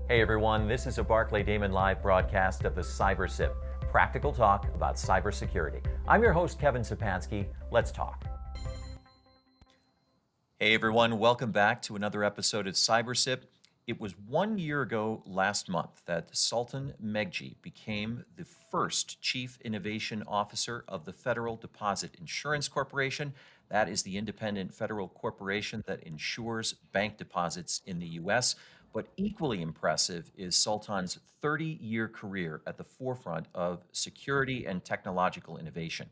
Hey everyone, this is a Barclay Damon live broadcast of the CyberSip, practical talk about cybersecurity. I'm your host, Kevin Szczepanski. Let's talk. Hey everyone, welcome back to another episode of CyberSip. It was 1 year ago last month that Sultan Meghji became the first Chief Innovation Officer of the Federal Deposit Insurance Corporation. That is the independent federal corporation that insures bank deposits in the U.S. But equally impressive is Sultan's 30-year career at the forefront of security and technological innovation.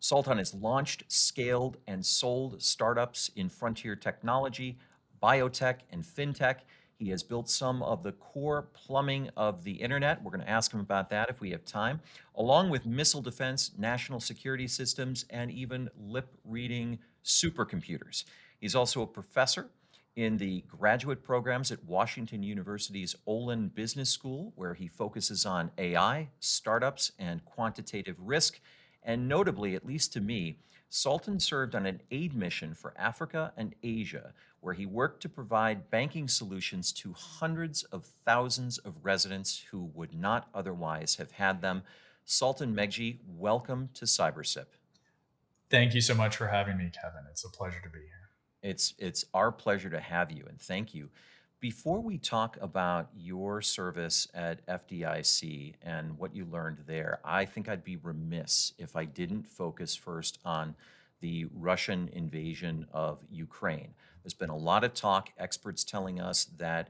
Sultan has launched, scaled, and sold startups in frontier technology, biotech, and fintech. He has built some of the core plumbing of the internet. We're going to ask him about that if we have time, along with missile defense, national security systems, and even lip-reading supercomputers. He's also a professor in the graduate programs at Washington University's Olin Business School, where he focuses on AI, startups, and quantitative risk. And notably, at least to me, Sultan served on an aid mission for Africa and Asia, where he worked to provide banking solutions to hundreds of thousands of residents who would not otherwise have had them. Sultan Meghji, welcome to CyberSip. Thank you so much for having me, Kevin. It's a pleasure to be here. It's our pleasure to have you, and thank you. Before we talk about your service at FDIC and what you learned there, I think I'd be remiss if I didn't focus first on the Russian invasion of Ukraine. There's been a lot of talk, experts telling us that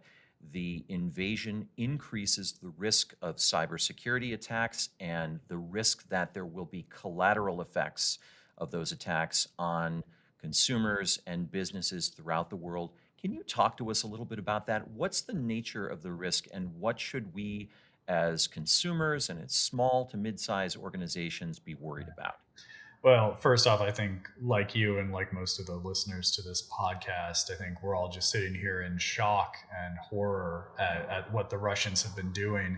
the invasion increases the risk of cybersecurity attacks and the risk that there will be collateral effects of those attacks on consumers and businesses throughout the world. Can you talk to us a little bit about that? What's the nature of the risk, and what should we as consumers and as small to mid-sized organizations be worried about? Well, first off, I think like you and like most of the listeners to this podcast, I think we're all just sitting here in shock and horror at what the Russians have been doing.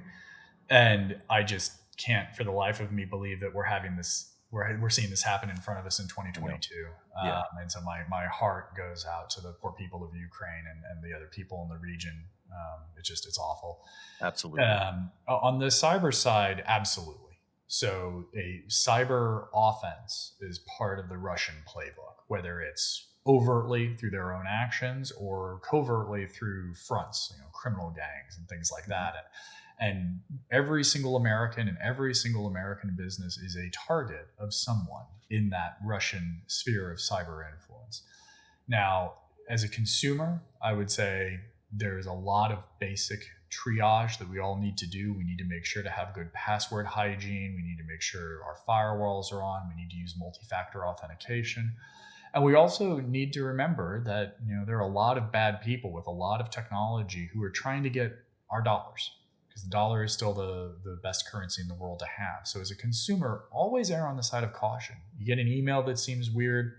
And I just can't for the life of me believe that we're seeing this happen in front of us in 2022. Yeah. And so my heart goes out to the poor people of Ukraine and the other people in the region. It's awful. Absolutely. On the cyber side, absolutely. So a cyber offense is part of the Russian playbook, whether it's overtly through their own actions or covertly through fronts, criminal gangs and things like that. And every single American and every single American business is a target of someone in that Russian sphere of cyber influence. Now, as a consumer, I would say there's a lot of basic triage that we all need to do. We need to make sure to have good password hygiene. We need to make sure our firewalls are on. We need to use multi-factor authentication. And we also need to remember that there are a lot of bad people with a lot of technology who are trying to get our dollars, because the dollar is still the best currency in the world to have. So as a consumer, always err on the side of caution. You get an email that seems weird,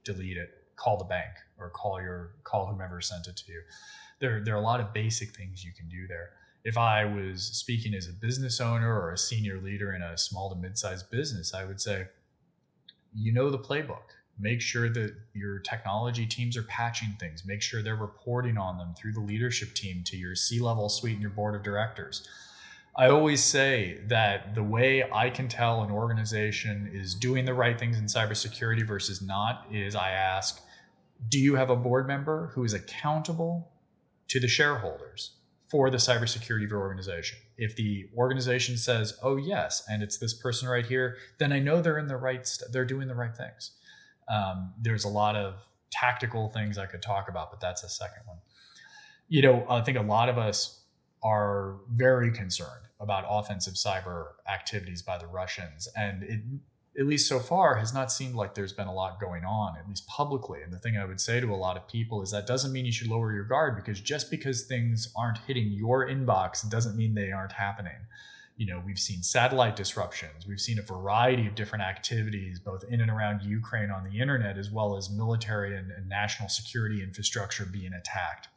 delete it, call the bank, or call whomever sent it to you. There are a lot of basic things you can do there. If I was speaking as a business owner or a senior leader in a small to mid-sized business, I would say, the playbook. Make sure that your technology teams are patching things. Make sure they're reporting on them through the leadership team to your C-level suite and your board of directors. I always say that the way I can tell an organization is doing the right things in cybersecurity versus not is I ask, do you have a board member who is accountable to the shareholders for the cybersecurity of your organization? If the organization says, oh yes, and it's this person right here, then I know they're in they're doing the right things. There's a lot of tactical things I could talk about, but that's a second one. I think a lot of us are very concerned about offensive cyber activities by the Russians. And it, at least so far, has not seemed like there's been a lot going on, at least publicly. And the thing I would say to a lot of people is that doesn't mean you should lower your guard, because just because things aren't hitting your inbox, it doesn't mean they aren't happening. We've seen satellite disruptions. We've seen a variety of different activities, both in and around Ukraine on the internet, as well as military and national security infrastructure being attacked.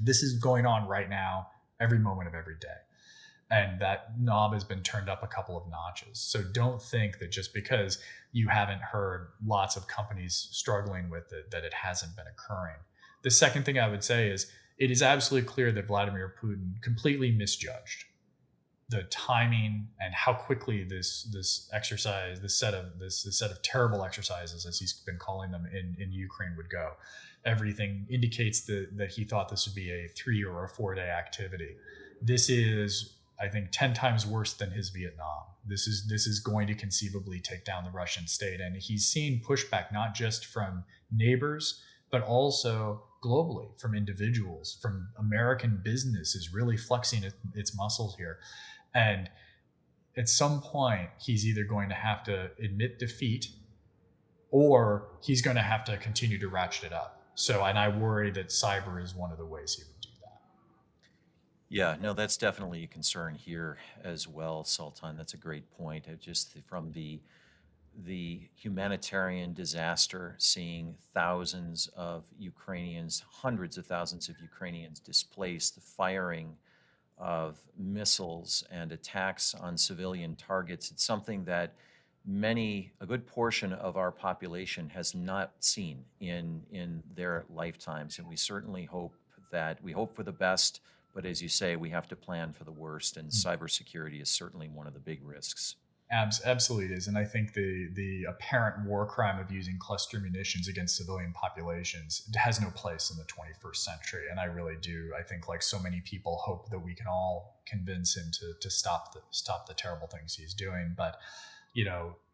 This is going on right now, every moment of every day. And that knob has been turned up a couple of notches. So don't think that just because you haven't heard lots of companies struggling with it, that it hasn't been occurring. The second thing I would say is, it is absolutely clear that Vladimir Putin completely misjudged the timing and how quickly this exercise, this set of terrible exercises, as he's been calling them in Ukraine, would go. Everything indicates that he thought this would be a 3 or a 4 day activity. This is, I think, 10 times worse than his Vietnam. This is going to conceivably take down the Russian state, and he's seen pushback not just from neighbors, but also globally from individuals, from American businesses really flexing its muscles here. And at some point, he's either going to have to admit defeat, or he's going to have to continue to ratchet it up. So, and I worry that cyber is one of the ways he would do that. Yeah, no, that's definitely a concern here as well, Sultan. That's a great point. Just from the humanitarian disaster, seeing thousands of Ukrainians, hundreds of thousands of Ukrainians displaced, the firing of missiles and attacks on civilian targets. It's something that a good portion of our population has not seen in their lifetimes. And we certainly hope for the best, but as you say, we have to plan for the worst. And cybersecurity is certainly one of the big risks. Absolutely it is. And I think the apparent war crime of using cluster munitions against civilian populations has no place in the 21st century. And I really do. I think, like so many people, hope that we can all convince him to stop the terrible things he's doing. But,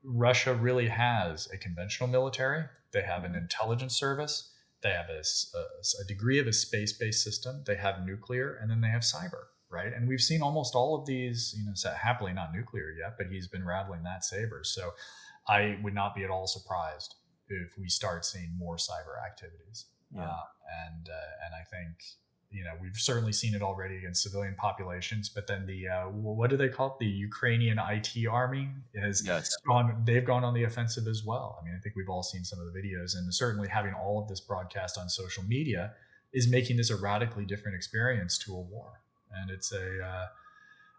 Russia really has a conventional military. They have an intelligence service. They have a degree of a space-based system. They have nuclear, and then they have cyber. Right. And we've seen almost all of these, happily not nuclear yet, but he's been rattling that saber. So I would not be at all surprised if we start seeing more cyber activities. Yeah. And I think, we've certainly seen it already against civilian populations, but then what do they call it? The Ukrainian IT army they've gone on the offensive as well. I mean, I think we've all seen some of the videos, and certainly having all of this broadcast on social media is making this a radically different experience to a war. And it's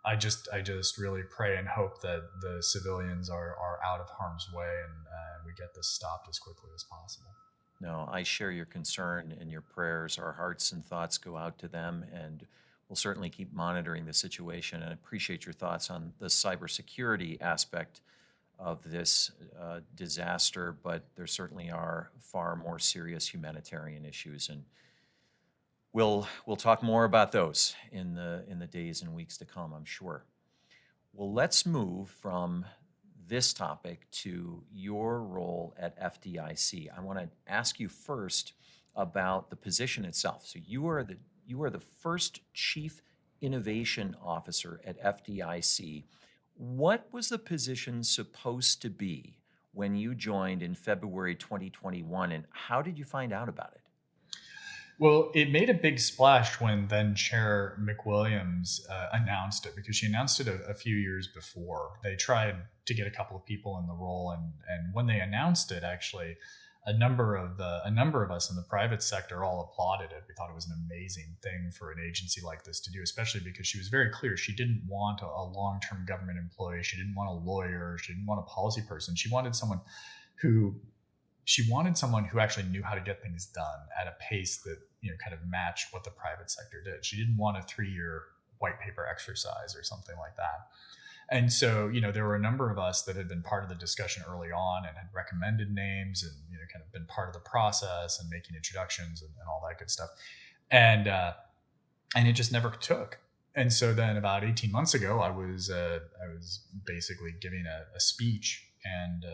I just really pray and hope that the civilians are out of harm's way, and we get this stopped as quickly as possible. No, I share your concern and your prayers. Our hearts and thoughts go out to them, and we'll certainly keep monitoring the situation. And I appreciate your thoughts on the cybersecurity aspect of this disaster, but there certainly are far more serious humanitarian issues, and we'll talk more about those in the days and weeks to come, I'm sure. Well, let's move from this topic to your role at FDIC. I want to ask you first about the position itself. So you are the first Chief Innovation Officer at FDIC. What was the position supposed to be when you joined in February 2021, and how did you find out about it? Well, it made a big splash when then Chair McWilliams announced it, because she announced it a few years before. They tried to get a couple of people in the role, and when they announced it, actually, a number of us in the private sector all applauded it. We thought it was an amazing thing for an agency like this to do, especially because she was very clear. She didn't want a long-term government employee. She didn't want a lawyer. She didn't want a policy person. She wanted someone who actually knew how to get things done at a pace that kind of matched what the private sector did. She didn't want a 3-year white paper exercise or something like that. And so, there were a number of us that had been part of the discussion early on and had recommended names and, kind of been part of the process and making introductions and all that good stuff. And it just never took. And so then about 18 months ago, I was basically giving a speech and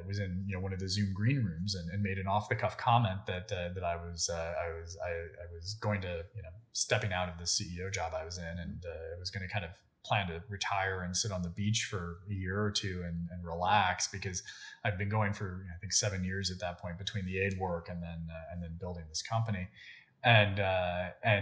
was in one of the Zoom green rooms and made an off the cuff comment that I was going to stepping out of the CEO job I was in, and I was going to kind of plan to retire and sit on the beach for a year or two and relax, because I'd been going for I think 7 years at that point between the aid work and then building this company. And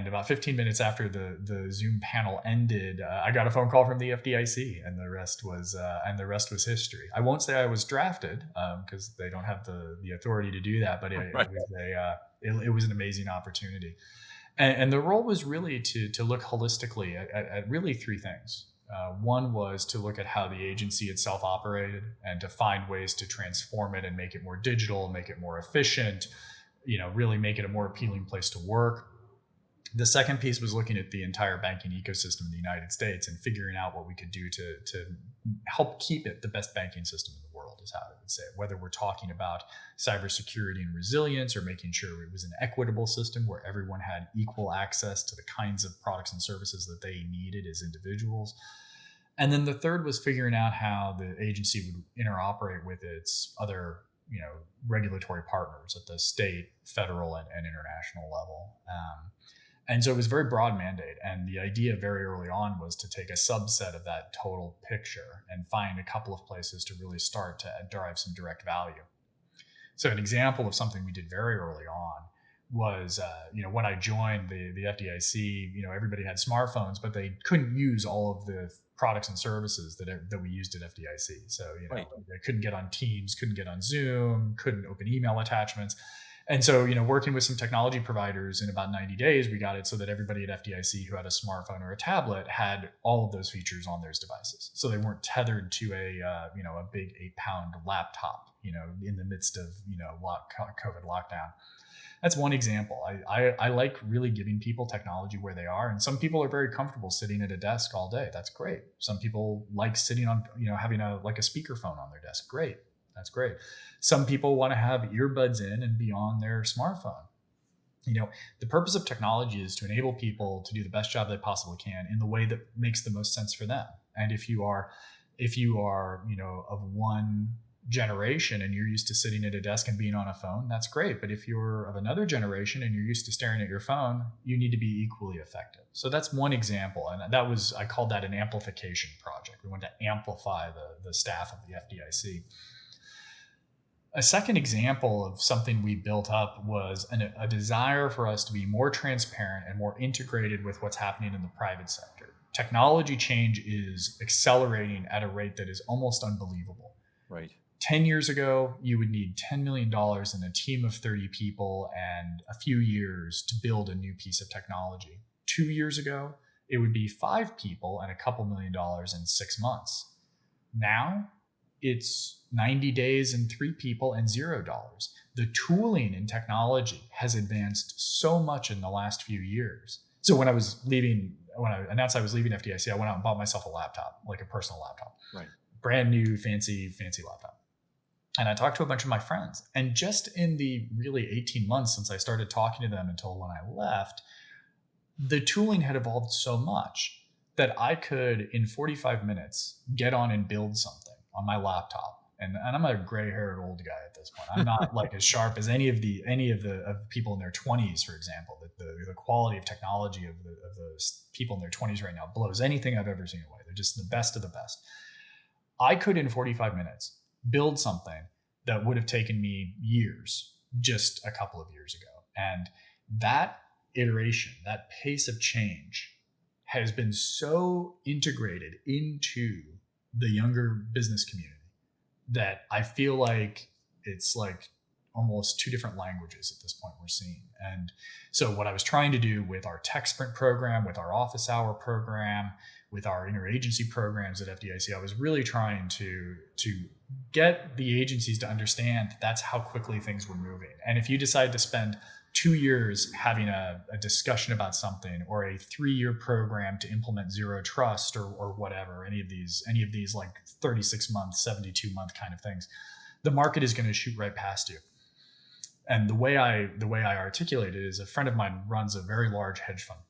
about 15 minutes after the Zoom panel ended, I got a phone call from the FDIC, and the rest was history. I won't say I was drafted because they don't have the authority to do that, but it was an amazing opportunity. And the role was really to look holistically at really three things. One was to look at how the agency itself operated and to find ways to transform it and make it more digital, make it more efficient, really make it a more appealing place to work. The second piece was looking at the entire banking ecosystem in the United States and figuring out what we could do to help keep it the best banking system in the world, is how I would say it. Whether we're talking about cybersecurity and resilience, or making sure it was an equitable system where everyone had equal access to the kinds of products and services that they needed as individuals. And then the third was figuring out how the agency would interoperate with its other, regulatory partners at the state, federal, and international level. And so it was a very broad mandate. And the idea very early on was to take a subset of that total picture and find a couple of places to really start to derive some direct value. So an example of something we did very early on was, when I joined the FDIC, everybody had smartphones, but they couldn't use all of the products and services that we used at FDIC. So, Right. they couldn't get on Teams, couldn't get on Zoom, couldn't open email attachments. And so, working with some technology providers, in about 90 days, we got it so that everybody at FDIC who had a smartphone or a tablet had all of those features on their devices. So they weren't tethered to a big 8-pound laptop, in the midst of, COVID lockdown. That's one example. I like really giving people technology where they are. And some people are very comfortable sitting at a desk all day. That's great. Some people like sitting on, having a speakerphone on their desk. Great. That's great. Some people want to have earbuds in and be on their smartphone. The purpose of technology is to enable people to do the best job they possibly can in the way that makes the most sense for them. And if you are, of one generation and you're used to sitting at a desk and being on a phone, that's great. But if you're of another generation and you're used to staring at your phone, you need to be equally effective. So that's one example. And I called that an amplification project. We wanted to amplify the staff of the FDIC. A second example of something we built up was a desire for us to be more transparent and more integrated with what's happening in the private sector. Technology change is accelerating at a rate that is almost unbelievable. Right. 10 years ago, you would need $10 million and a team of 30 people and a few years to build a new piece of technology. 2 years ago, it would be 5 people and a couple $1 million in 6 months. Now, it's 90 days and 3 people and $0. The tooling in technology has advanced so much in the last few years. So when I announced I was leaving FDIC, I went out and bought myself a laptop, like a personal laptop. Right. Brand new, fancy laptop. And I talked to a bunch of my friends. And just in the really 18 months since I started talking to them until when I left, the tooling had evolved so much that I could, in 45 minutes, get on and build something on my laptop. And I'm a gray-haired old guy at this point. I'm not like as sharp as any of the people in their 20s, for example. That the quality of technology of the people in their 20s right now blows anything I've ever seen away. They're just the best of the best. I could, in 45 minutes, build something that would have taken me years just a couple of years ago. And that iteration, that pace of change has been so integrated into the younger business community that I feel like it's like almost 2 different languages at this point we're seeing. And so what I was trying to do with our tech sprint program, with our office hour program, with our interagency programs at FDIC, I was really trying to get the agencies to understand that's how quickly things were moving. And if you decide to spend 2 years having a discussion about something, or a 3-year program to implement zero trust, or whatever, any of these like 36-month, 72-month kind of things, the market is going to shoot right past you. And the way I articulate it is, a friend of mine runs a very large hedge fund,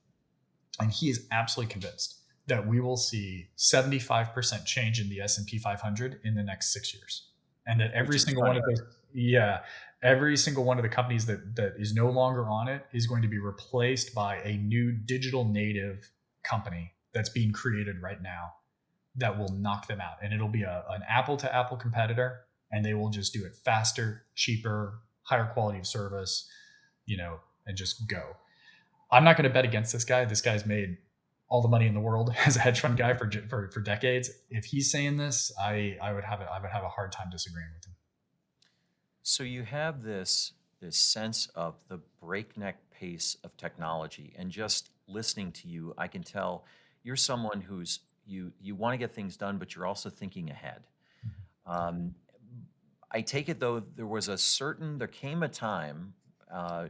and he is absolutely convinced that we will see 75% change in the S&P 500 in the next 6 years. And that every single one of the companies that is no longer on it is going to be replaced by a new digital native company that's being created right now that will knock them out. And it'll be an Apple to Apple competitor, and they will just do it faster, cheaper, higher quality of service, and just go. I'm not going to bet against this guy. This guy's made all the money in the world as a hedge fund guy for decades. If he's saying this, I would have a hard time disagreeing with him. So you have this sense of the breakneck pace of technology, and just listening to you, I can tell you're someone who's you want to get things done, but you're also thinking ahead. I take it, though, there came a time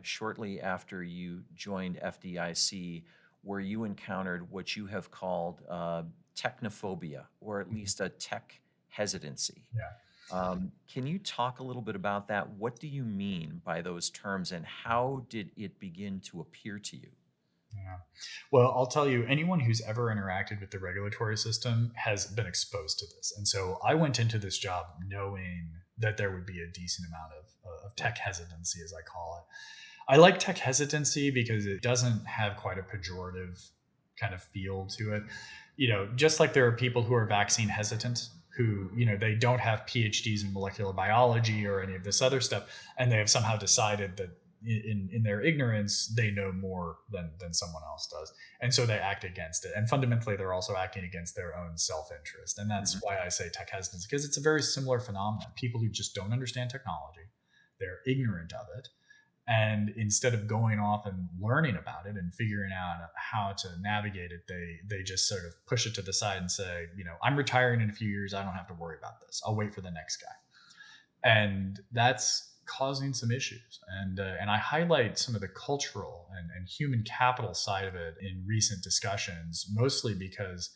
shortly after you joined FDIC, where you encountered what you have called technophobia, or at least a tech hesitancy. Yeah. Can you talk a little bit about that? What do you mean by those terms, and how did it begin to appear to you? Yeah. Well, I'll tell you, anyone who's ever interacted with the regulatory system has been exposed to this. And so I went into this job knowing that there would be a decent amount of tech hesitancy, as I call it. I like tech hesitancy because it doesn't have quite a pejorative kind of feel to it. Just like there are people who are vaccine hesitant, who, they don't have PhDs in molecular biology or any of this other stuff, and they have somehow decided that in their ignorance, they know more than someone else does. And so they act against it. And fundamentally, they're also acting against their own self-interest. And that's why I say tech hesitance, because it's a very similar phenomenon. People who just don't understand technology, they're ignorant of it. And instead of going off and learning about it and figuring out how to navigate it, they just sort of push it to the side and say, I'm retiring in a few years. I don't have to worry about this. I'll wait for the next guy. And that's causing some issues. And I highlight some of the cultural and human capital side of it in recent discussions, mostly because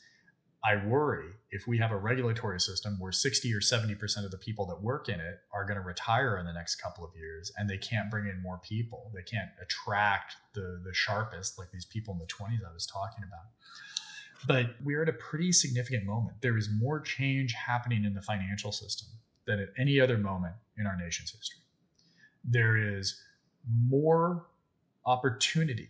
I worry if we have a regulatory system where 60 or 70% of the people that work in it are going to retire in the next couple of years, and they can't bring in more people. They can't attract the sharpest, like these people in the 20s I was talking about. But we're at a pretty significant moment. There is more change happening in the financial system than at any other moment in our nation's history. There is more opportunity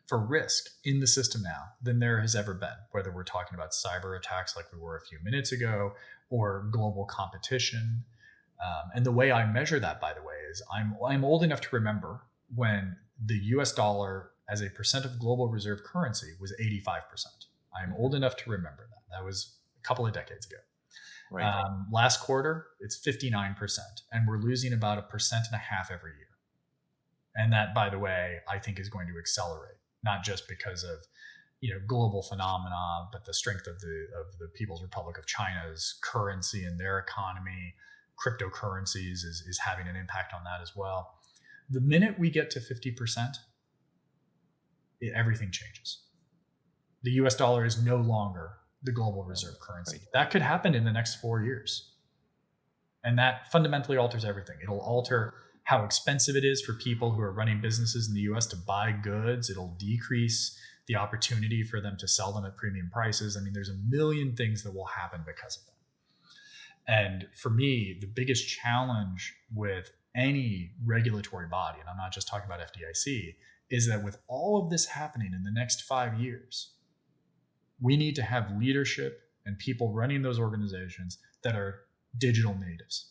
for risk in the system now than there has ever been, whether we're talking about cyber attacks like we were a few minutes ago, or global competition. And the way I measure that, by the way, is I'm old enough to remember when the US dollar as a percent of global reserve currency was 85%. I'm old enough to remember that. That was a couple of decades ago. Right. Last quarter, it's 59%, and we're losing about 1.5% every year. And that, by the way, I think is going to accelerate, not just because of global phenomena, but the strength of the People's Republic of China's currency and their economy. Cryptocurrencies is having an impact on that as well. The minute we get to 50%, everything changes. The US dollar is no longer the global reserve currency. Right. That could happen in the next 4 years. And that fundamentally alters everything. It'll alter how expensive it is for people who are running businesses in the US to buy goods. It'll decrease the opportunity for them to sell them at premium prices. I mean, there's a million things that will happen because of that. And for me, the biggest challenge with any regulatory body, and I'm not just talking about FDIC, is that with all of this happening in the next 5 years, we need to have leadership and people running those organizations that are digital natives.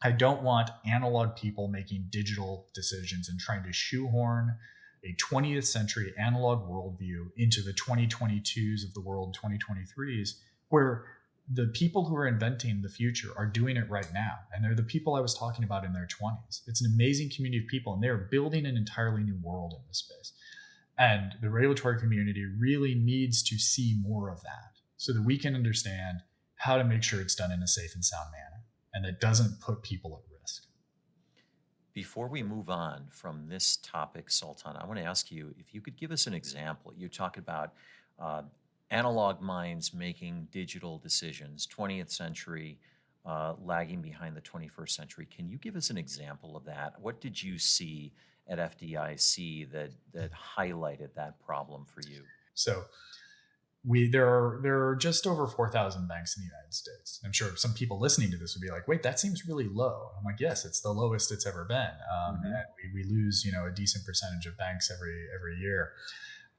I don't want analog people making digital decisions and trying to shoehorn a 20th century analog worldview into the 2022s of the world, 2023s, where the people who are inventing the future are doing it right now. And they're the people I was talking about in their 20s. It's an amazing community of people, and they're building an entirely new world in this space. And the regulatory community really needs to see more of that so that we can understand how to make sure it's done in a safe and sound manner and that doesn't put people at risk. Before we move on from this topic, Sultan, I want to ask you if you could give us an example. You talk about analog minds making digital decisions, 20th century lagging behind the 21st century. Can you give us an example of that? What did you see at FDIC that highlighted that problem for you? So there are just over 4,000 banks in the United States. I'm sure some people listening to this would be like, wait, that seems really low. I'm like, yes, it's the lowest it's ever been. And we lose, a decent percentage of banks every year.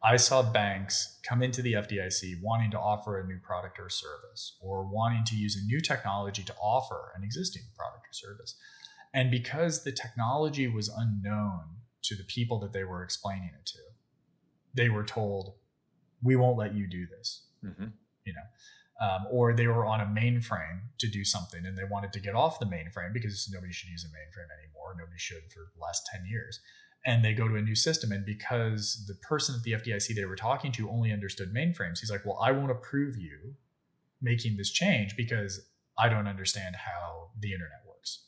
I saw banks come into the FDIC wanting to offer a new product or service, or wanting to use a new technology to offer an existing product or service. And because the technology was unknown to the people that they were explaining it to, they were told, we won't let you do this, or they were on a mainframe to do something and they wanted to get off the mainframe because nobody should use a mainframe anymore. Nobody should for the last 10 years. And they go to a new system. And because the person at the FDIC they were talking to only understood mainframes, he's like, well, I won't approve you making this change because I don't understand how the internet works.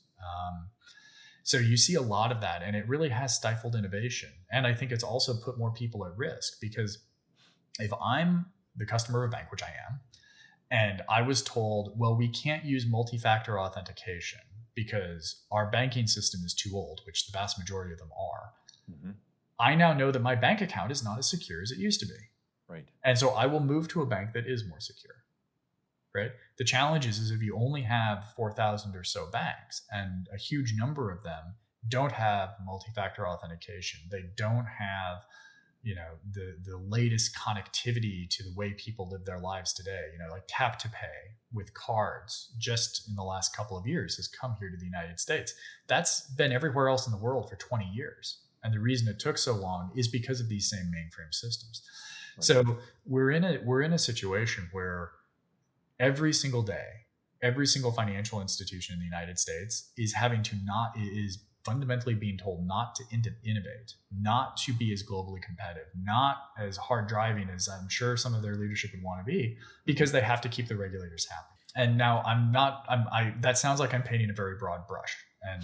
So you see a lot of that, and it really has stifled innovation. And I think it's also put more people at risk, because if I'm the customer of a bank, which I am, and I was told, well, we can't use multi-factor authentication because our banking system is too old, which the vast majority of them are. Mm-hmm. I now know that my bank account is not as secure as it used to be. Right. And so I will move to a bank that is more secure. Right? The challenge is if you only have 4,000 or so banks, and a huge number of them don't have multi-factor authentication, they don't have, the latest connectivity to the way people live their lives today, like tap to pay with cards, just in the last couple of years has come here to the United States. That's been everywhere else in the world for 20 years. And the reason it took so long is because of these same mainframe systems. Right. So we're in a situation where every single day, every single financial institution in the United States is fundamentally being told not to innovate, not to be as globally competitive, not as hard driving as I'm sure some of their leadership would want to be, because they have to keep the regulators happy. And now that sounds like I'm painting a very broad brush, and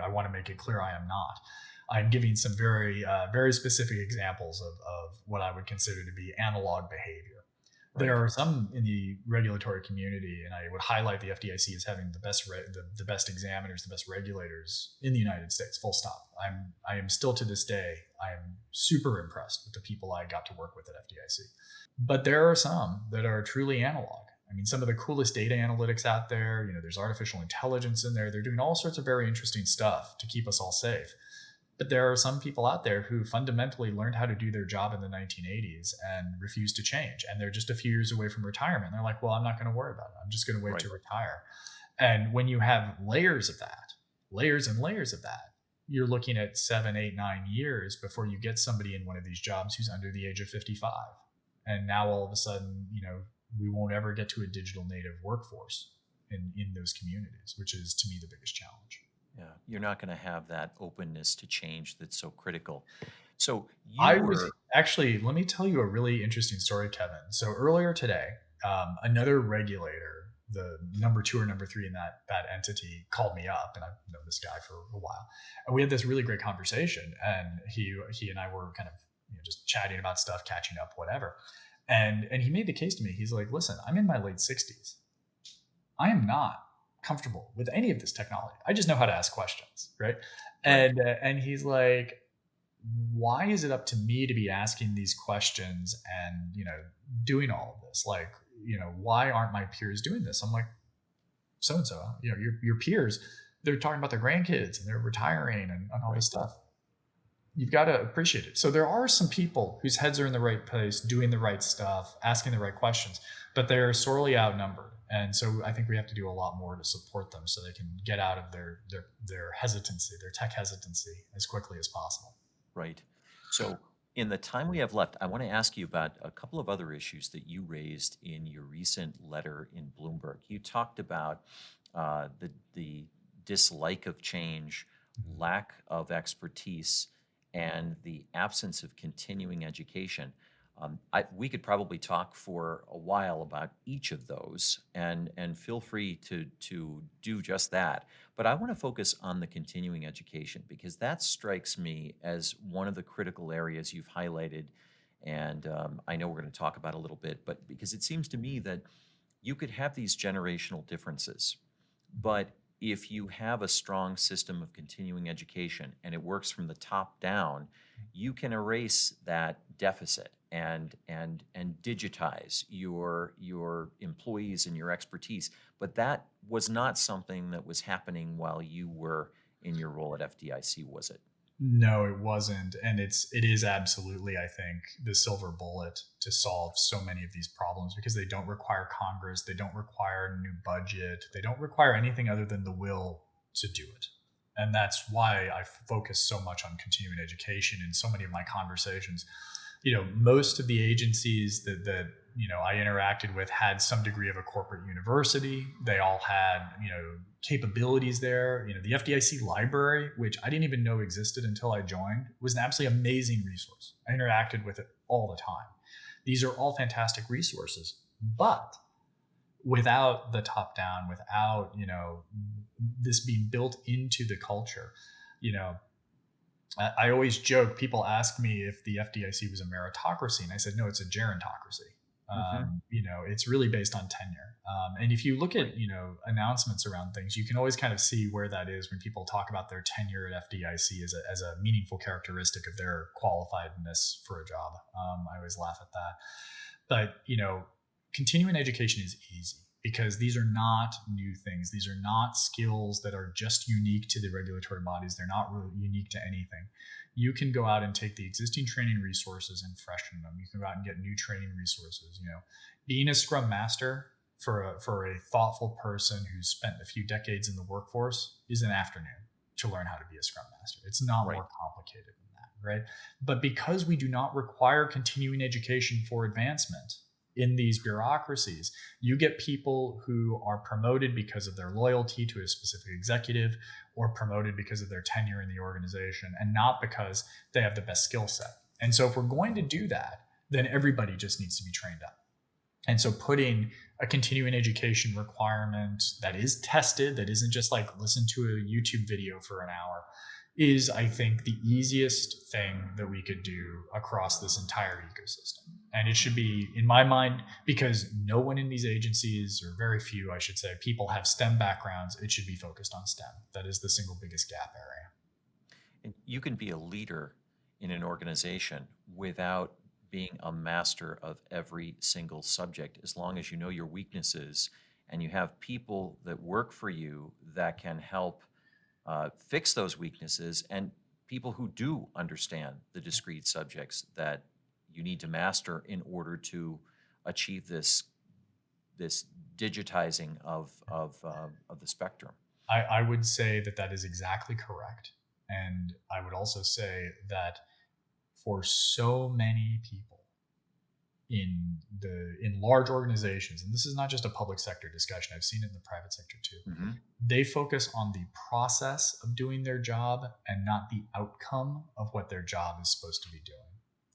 I want to make it clear I am not. I'm giving some very, very specific examples of what I would consider to be analog behavior. There are some in the regulatory community, and I would highlight the FDIC as having the best examiners, the best regulators in the United States, full stop. I am still to this day, I am super impressed with the people I got to work with at FDIC. But there are some that are truly analog. I mean, some of the coolest data analytics out there, there's artificial intelligence in there. They're doing all sorts of very interesting stuff to keep us all safe. But there are some people out there who fundamentally learned how to do their job in the 1980s and refused to change. And they're just a few years away from retirement. They're like, well, I'm not going to worry about it. I'm just going to wait to retire. And when you have layers of that, layers and layers of that, you're looking at 7, 8, 9 years before you get somebody in one of these jobs who's under the age of 55. And now all of a sudden, we won't ever get to a digital native workforce in those communities, which is, to me, the biggest challenge. Yeah, you're not going to have that openness to change that's so critical. So let me tell you a really interesting story, Kevin. So earlier today, another regulator, the number 2 or number 3 in that entity, called me up, and I've known this guy for a while, and we had this really great conversation. And he and I were kind of just chatting about stuff, catching up, whatever. And he made the case to me. He's like, "Listen, I'm in my late 60s. I am not comfortable with any of this technology. I just know how to ask questions, right?" And he's like, "Why is it up to me to be asking these questions and doing all of this? Like, why aren't my peers doing this?" I'm like, "So and so, your peers, they're talking about their grandkids and they're retiring and all this stuff. You've got to appreciate it." So there are some people whose heads are in the right place, doing the right stuff, asking the right questions, but they're sorely outnumbered. And so I think we have to do a lot more to support them so they can get out of their hesitancy, their tech hesitancy, as quickly as possible. Right. So in the time we have left, I want to ask you about a couple of other issues that you raised in your recent letter in Bloomberg. You talked about the dislike of change, lack of expertise, and the absence of continuing education. We could probably talk for a while about each of those, and feel free to do just that. But I want to focus on the continuing education, because that strikes me as one of the critical areas you've highlighted, and I know we're going to talk about a little bit, but because it seems to me that you could have these generational differences, but if you have a strong system of continuing education and it works from the top down, you can erase that deficit and digitize your employees and your expertise. But that was not something that was happening while you were in your role at FDIC, was it? No, it wasn't. And it is absolutely, I think, the silver bullet to solve so many of these problems, because they don't require Congress, they don't require a new budget, they don't require anything other than the will to do it. And that's why I focus so much on continuing education in so many of my conversations. Most of the agencies that I interacted with had some degree of a corporate university. They all had, capabilities there. The FDIC library, which I didn't even know existed until I joined, was an absolutely amazing resource. I interacted with it all the time. These are all fantastic resources, but without the top down, without, this being built into the culture, you know, I always joke, people ask me if the FDIC was a meritocracy, and I said, no, it's a gerontocracy. Hmm. It's really based on tenure. And if you look Right. at, announcements around things, you can always kind of see where that is when people talk about their tenure at FDIC as a meaningful characteristic of their qualifiedness for a job. I always laugh at that. But, continuing education is easy because these are not new things. These are not skills that are just unique to the regulatory bodies. They're not really unique to anything. You can go out and take the existing training resources and freshen them. You can go out and get new training resources. Being a scrum master for a thoughtful person who's spent a few decades in the workforce is an afternoon to learn how to be a scrum master. It's not Right. more complicated than that, right? But because we do not require continuing education for advancement in these bureaucracies, you get people who are promoted because of their loyalty to a specific executive or promoted because of their tenure in the organization and not because they have the best skill set. And so if we're going to do that, then everybody just needs to be trained up. And so putting a continuing education requirement that is tested, that isn't just like listen to a YouTube video for an hour, is, I think, the easiest thing that we could do across this entire ecosystem. And it should be, in my mind, because no one in these agencies, or very few, I should say, people have STEM backgrounds, it should be focused on STEM. That is the single biggest gap area. And you can be a leader in an organization without being a master of every single subject, as long as you know your weaknesses and you have people that work for you that can help fix those weaknesses, and people who do understand the discrete subjects that you need to master in order to achieve this digitizing of the spectrum. I would say that that is exactly correct. And I would also say that for so many people in large organizations, and this is not just a public sector discussion, I've seen it in the private sector too, Hmm. they focus on the process of doing their job and not the outcome of what their job is supposed to be doing.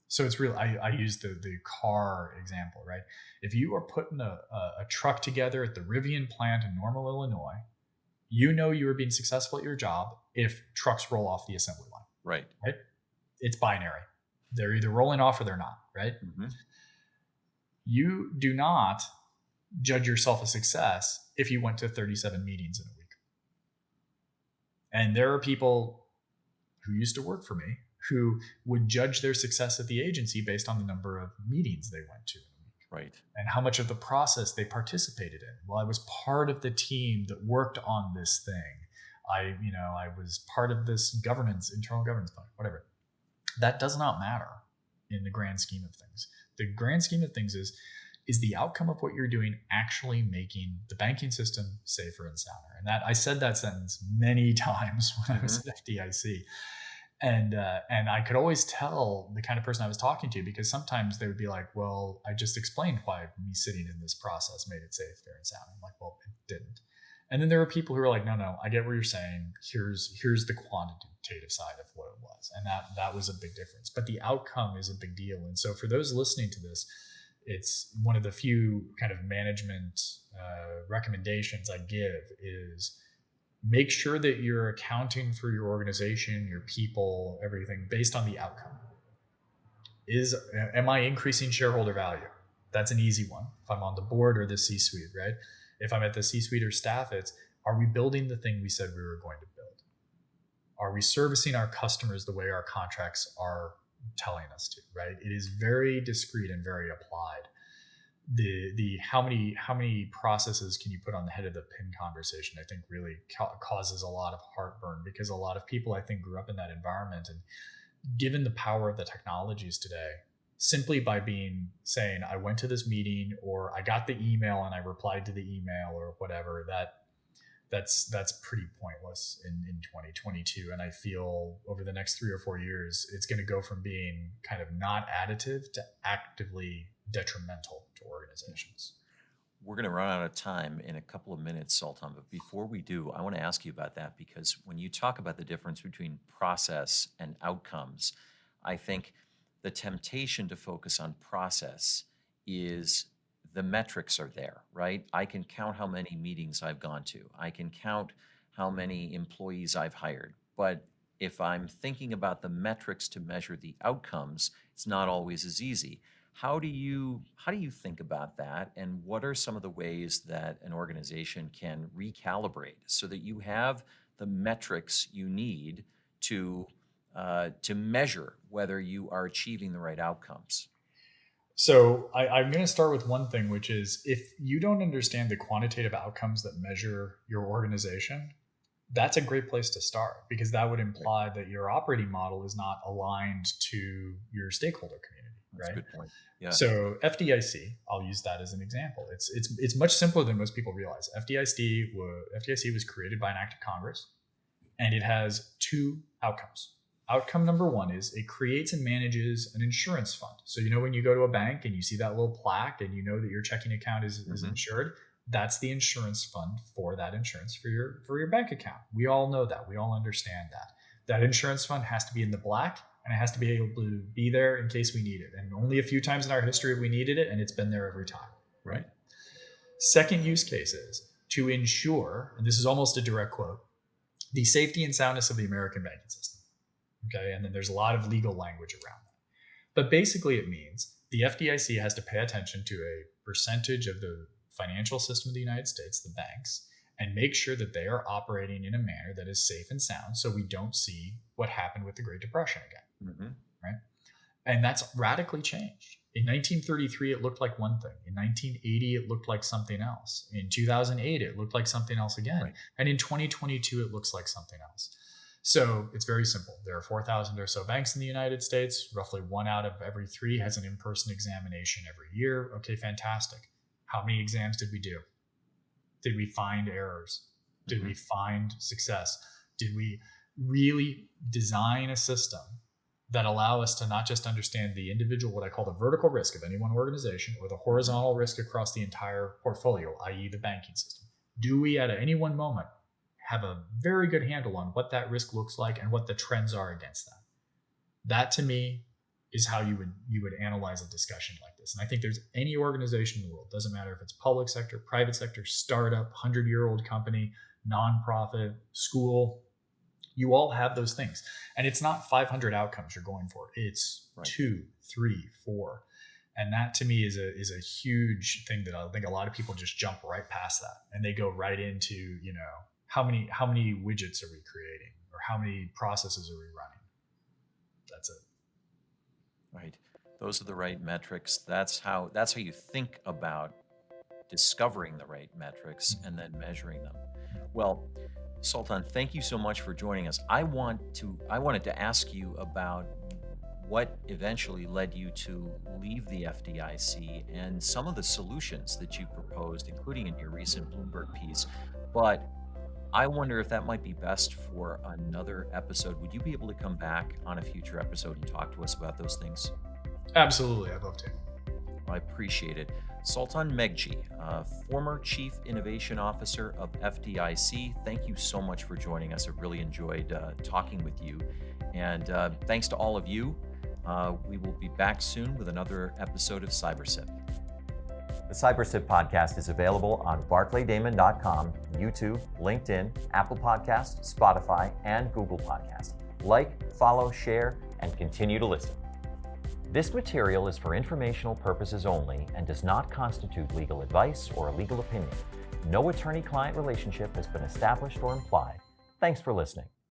So it's real. I use the car example, right? If you are putting a truck together at the Rivian plant in Normal, Illinois, you know you are being successful at your job if trucks roll off the assembly line, Right. right? It's binary. They're either rolling off or they're not, right? Hmm. You do not judge yourself a success if you went to 37 meetings in a week. And there are people who used to work for me who would judge their success at the agency based on the number of meetings they went to in a week Right. and how much of the process they participated in. Well, I was part of the team that worked on this thing. I was part of this internal governance plan, whatever. That does not matter in the grand scheme of things. The grand scheme of things is the outcome of what you're doing actually making the banking system safer and sounder? And that I said that sentence many times when I was at FDIC. And I could always tell the kind of person I was talking to, because sometimes they would be like, well, I just explained why me sitting in this process made it safe, fair, and sound. I'm like, well, it didn't. And then there were people who are like, no, I get what you're saying. Here's the quantitative side of what it was. And that was a big difference. But the outcome is a big deal. And so for those listening to this, it's one of the few kind of management recommendations I give is make sure that you're accounting for your organization, your people, everything based on the outcome. Am I increasing shareholder value? That's an easy one. If I'm on the board or the C-suite, right? If I'm at the C-suite or staff, are we building the thing we said we were going to build? Are we servicing our customers the way our contracts are telling us to, right? It is very discrete and very applied. The how many processes can you put on the head of the pin conversation, I think really causes a lot of heartburn, because a lot of people, I think, grew up in that environment, and given the power of the technologies today, simply by saying I went to this meeting or I got the email and I replied to the email or whatever, that's pretty pointless in 2022. And I feel over the next 3 or 4 years, it's going to go from being kind of not additive to actively detrimental to organizations. We're going to run out of time in a couple of minutes, Sultan. But before we do, I want to ask you about that, because when you talk about the difference between process and outcomes, I think the temptation to focus on process is the metrics are there, right? I can count how many meetings I've gone to. I can count how many employees I've hired. But if I'm thinking about the metrics to measure the outcomes, it's not always as easy. How do you think about that, and what are some of the ways that an organization can recalibrate so that you have the metrics you need to measure whether you are achieving the right outcomes? So I'm going to start with one thing, which is if you don't understand the quantitative outcomes that measure your organization, that's a great place to start, because that would imply that your operating model is not aligned to your stakeholder community, That's a right? good point. Yeah. So FDIC, I'll use that as an example. It's much simpler than most people realize. FDIC was created by an act of Congress, and it has two outcomes. Outcome number one is it creates and manages an insurance fund. So, when you go to a bank and you see that little plaque and you know that your checking account is insured, that's the insurance fund for that insurance for your bank account. We all know that. We all understand that. That insurance fund has to be in the black, and it has to be able to be there in case we need it. And only a few times in our history have we needed it, and it's been there every time, right? Second use case is to ensure, and this is almost a direct quote, the safety and soundness of the American banking system. Okay, and then there's a lot of legal language around that. But basically it means the FDIC has to pay attention to a percentage of the financial system of the United States, the banks, and make sure that they are operating in a manner that is safe and sound, so we don't see what happened with the Great Depression again, right? And that's radically changed. In 1933, it looked like one thing. In 1980, it looked like something else. In 2008, it looked like something else again. Right. And in 2022, it looks like something else. So it's very simple. There are 4,000 or so banks in the United States. Roughly 1 out of every 3 has an in-person examination every year. Okay, fantastic. How many exams did we do? Did we find errors? Did we find success? Did we really design a system that allow us to not just understand the individual, what I call the vertical risk of any one organization, or the horizontal risk across the entire portfolio, i.e. the banking system? Do we at any one moment have a very good handle on what that risk looks like and what the trends are against that? That to me is how you would analyze a discussion like this. And I think there's any organization in the world, doesn't matter if it's public sector, private sector, startup, 100-year-old company, nonprofit, school, you all have those things. And it's not 500 outcomes you're going for. It's 2, 3, 4. And that to me is a huge thing that I think a lot of people just jump right past that. And they go right into, how many widgets are we creating, or how many processes are we running? That's it. Right. Those are the right metrics. That's how you think about discovering the right metrics and then measuring them. Well, Sultan, thank you so much for joining us. I wanted to ask you about what eventually led you to leave the FDIC and some of the solutions that you proposed, including in your recent Bloomberg piece. But I wonder if that might be best for another episode. Would you be able to come back on a future episode and talk to us about those things? Absolutely. I'd love to. I appreciate it. Sultan Meghji, former Chief Innovation Officer of FDIC, thank you so much for joining us. I really enjoyed talking with you. And thanks to all of you. We will be back soon with another episode of CyberSip. The CyberSip podcast is available on barclaydamon.com, YouTube, LinkedIn, Apple Podcasts, Spotify, and Google Podcasts. Like, follow, share, and continue to listen. This material is for informational purposes only and does not constitute legal advice or a legal opinion. No attorney-client relationship has been established or implied. Thanks for listening.